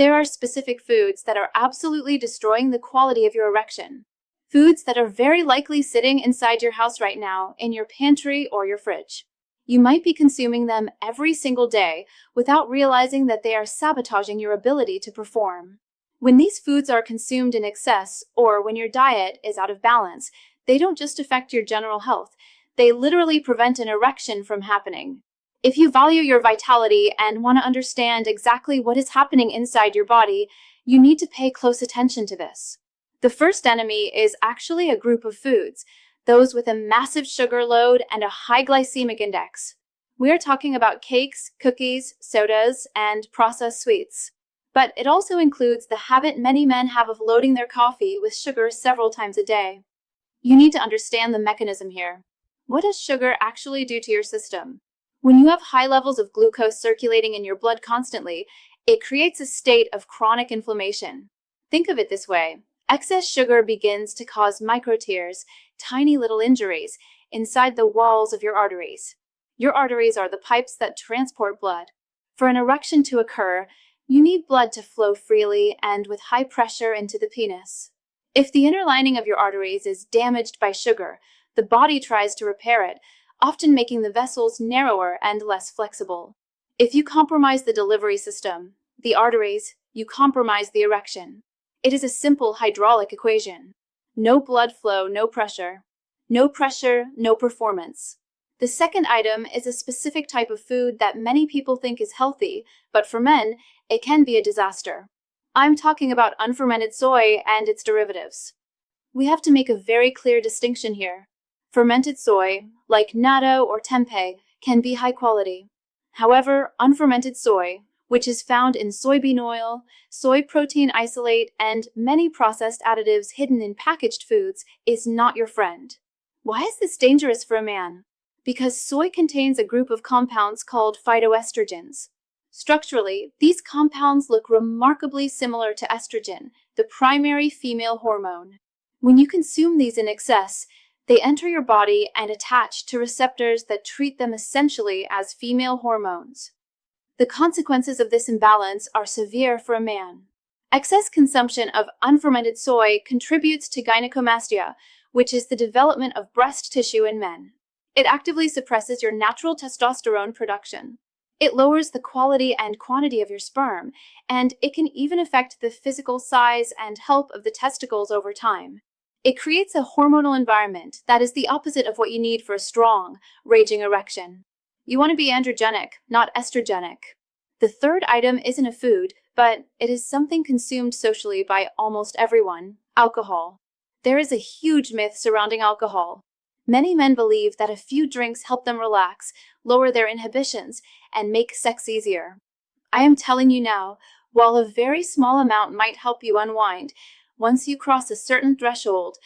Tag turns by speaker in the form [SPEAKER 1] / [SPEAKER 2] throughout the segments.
[SPEAKER 1] There are specific foods that are absolutely destroying the quality of your erection. Foods that are very likely sitting inside your house right now, in your pantry or your fridge. You might be consuming them every single day without realizing that they are sabotaging your ability to perform. When these foods are consumed in excess, or when your diet is out of balance, they don't just affect your general health, they literally prevent an erection from happening. If you value your vitality and want to understand exactly what is happening inside your body, you need to pay close attention to this. The first enemy is actually a group of foods, those with a massive sugar load and a high glycemic index. We are talking about cakes, cookies, sodas, and processed sweets. But it also includes the habit many men have of loading their coffee with sugar several times a day. You need to understand the mechanism here. What does sugar actually do to your system? When you have high levels of glucose circulating in your blood constantly, it creates a state of chronic inflammation. Think of it this way. Excess sugar begins to cause microtears, tiny little injuries, inside the walls of your arteries. Your arteries are the pipes that transport blood. For an erection to occur, you need blood to flow freely and with high pressure into the penis. If the inner lining of your arteries is damaged by sugar, the body tries to repair it, often making the vessels narrower and less flexible. If you compromise the delivery system, the arteries, you compromise the erection. It is a simple hydraulic equation. No blood flow, no pressure. No pressure, no performance. The second item is a specific type of food that many people think is healthy, but for men, it can be a disaster. I'm talking about unfermented soy and its derivatives. We have to make a very clear distinction here. Fermented soy, like natto or tempeh, can be high quality. However, unfermented soy, which is found in soybean oil, soy protein isolate, and many processed additives hidden in packaged foods, is not your friend. Why is this dangerous for a man? Because soy contains a group of compounds called phytoestrogens. Structurally, these compounds look remarkably similar to estrogen, the primary female hormone. When you consume these in excess, they enter your body and attach to receptors that treat them essentially as female hormones. The consequences of this imbalance are severe for a man. Excess consumption of unfermented soy contributes to gynecomastia, which is the development of breast tissue in men. It actively suppresses your natural testosterone production. It lowers the quality and quantity of your sperm, and it can even affect the physical size and health of the testicles over time. It creates a hormonal environment that is the opposite of what you need for a strong, raging erection. You want to be androgenic, not estrogenic. The third item isn't a food, but it is something consumed socially by almost everyone: alcohol. There is a huge myth surrounding alcohol. Many men believe that a few drinks help them relax, lower their inhibitions, and make sex easier. I am telling you now, while a very small amount might help you unwind, once you cross a certain threshold,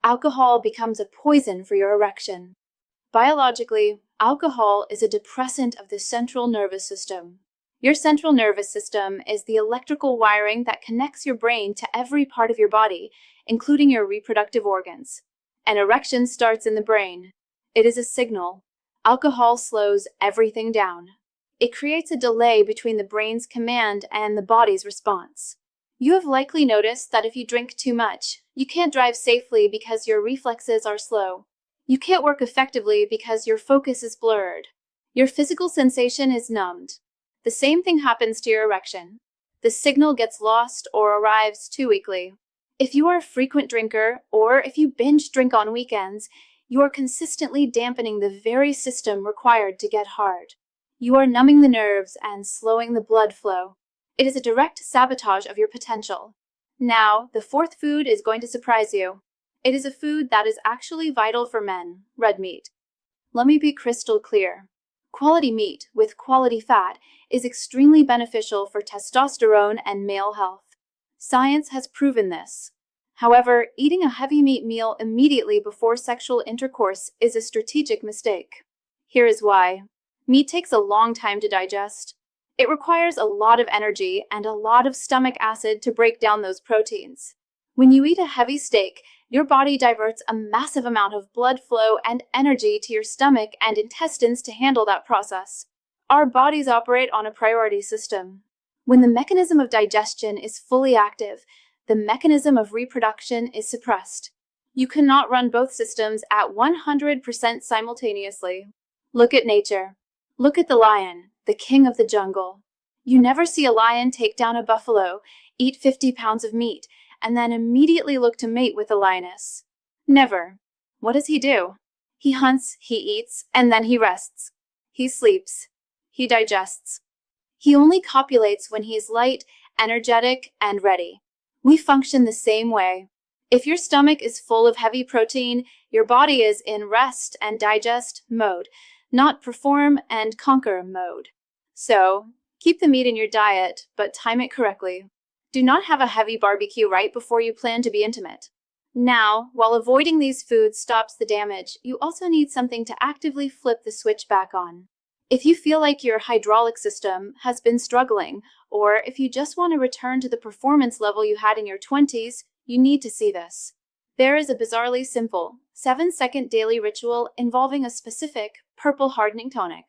[SPEAKER 1] alcohol becomes a poison for your erection. Biologically, alcohol is a depressant of the central nervous system. Your central nervous system is the electrical wiring that connects your brain to every part of your body, including your reproductive organs. An erection starts in the brain. It is a signal. Alcohol slows everything down. It creates a delay between the brain's command and the body's response. You have likely noticed that if you drink too much, you can't drive safely because your reflexes are slow. You can't work effectively because your focus is blurred. Your physical sensation is numbed. The same thing happens to your erection. The signal gets lost or arrives too weakly. If you are a frequent drinker, or if you binge drink on weekends, you are consistently dampening the very system required to get hard. You are numbing the nerves and slowing the blood flow. It is a direct sabotage of your potential. Now, the fourth food is going to surprise you. It is a food that is actually vital for men: red meat. Let me be crystal clear. Quality meat with quality fat is extremely beneficial for testosterone and male health. Science has proven this. However, eating a heavy meat meal immediately before sexual intercourse is a strategic mistake. Here is why. Meat takes a long time to digest. It requires a lot of energy and a lot of stomach acid to break down those proteins. When you eat a heavy steak, your body diverts a massive amount of blood flow and energy to your stomach and intestines to handle that process. Our bodies operate on a priority system. When the mechanism of digestion is fully active, the mechanism of reproduction is suppressed. You cannot run both systems at 100% simultaneously. Look at nature. Look at the lion, the king of the jungle. You never see a lion take down a buffalo, eat 50 pounds of meat, and then immediately look to mate with the lioness. Never. What does he do? He hunts, he eats, and then he rests. He sleeps. He digests. He only copulates when he is light, energetic, and ready. We function the same way. If your stomach is full of heavy protein, your body is in rest and digest mode, not perform and conquer mode. So, keep the meat in your diet, but time it correctly. Do not have a heavy barbecue right before you plan to be intimate. Now, while avoiding these foods stops the damage, you also need something to actively flip the switch back on. If you feel like your hydraulic system has been struggling, or if you just want to return to the performance level you had in your 20s, you need to see this. There is a bizarrely simple 7-second daily ritual involving a specific purple hardening tonic.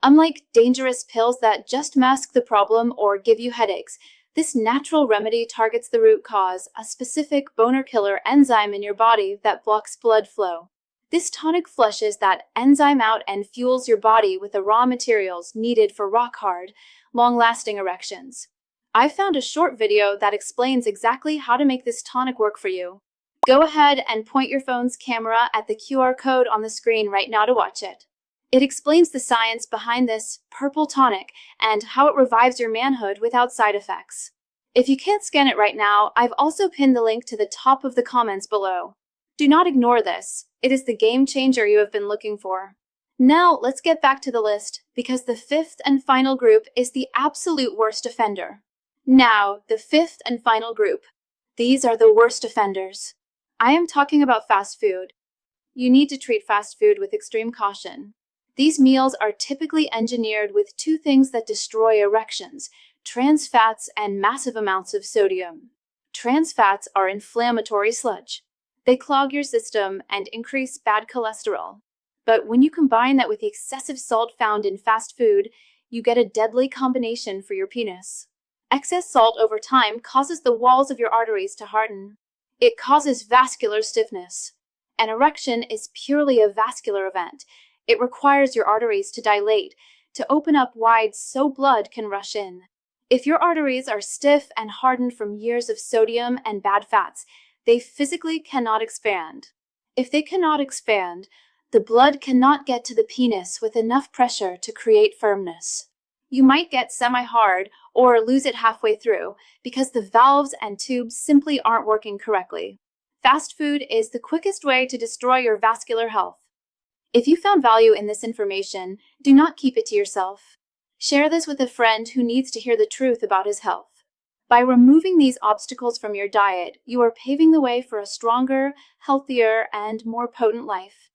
[SPEAKER 1] Unlike dangerous pills that just mask the problem or give you headaches, this natural remedy targets the root cause, a specific boner killer enzyme in your body that blocks blood flow. This tonic flushes that enzyme out and fuels your body with the raw materials needed for rock-hard, long-lasting erections. I found a short video that explains exactly how to make this tonic work for you. Go ahead and point your phone's camera at the QR code on the screen right now to watch it. It explains the science behind this purple tonic and how it revives your manhood without side effects. If you can't scan it right now, I've also pinned the link to the top of the comments below. Do not ignore this. It is the game changer you have been looking for. Now, let's get back to the list, because the fifth and final group is the absolute worst offender. Now, the fifth and final group. These are the worst offenders. I am talking about fast food. You need to treat fast food with extreme caution. These meals are typically engineered with two things that destroy erections: trans fats and massive amounts of sodium. Trans fats are inflammatory sludge. They clog your system and increase bad cholesterol. But when you combine that with the excessive salt found in fast food, you get a deadly combination for your penis. Excess salt over time causes the walls of your arteries to harden. It causes vascular stiffness. An erection is purely a vascular event. It requires your arteries to dilate, to open up wide so blood can rush in. If your arteries are stiff and hardened from years of sodium and bad fats, they physically cannot expand. If they cannot expand, the blood cannot get to the penis with enough pressure to create firmness. You might get semi-hard or lose it halfway through because the valves and tubes simply aren't working correctly. Fast food is the quickest way to destroy your vascular health. If you found value in this information, do not keep it to yourself. Share this with a friend who needs to hear the truth about his health. By removing these obstacles from your diet, you are paving the way for a stronger, healthier, and more potent life.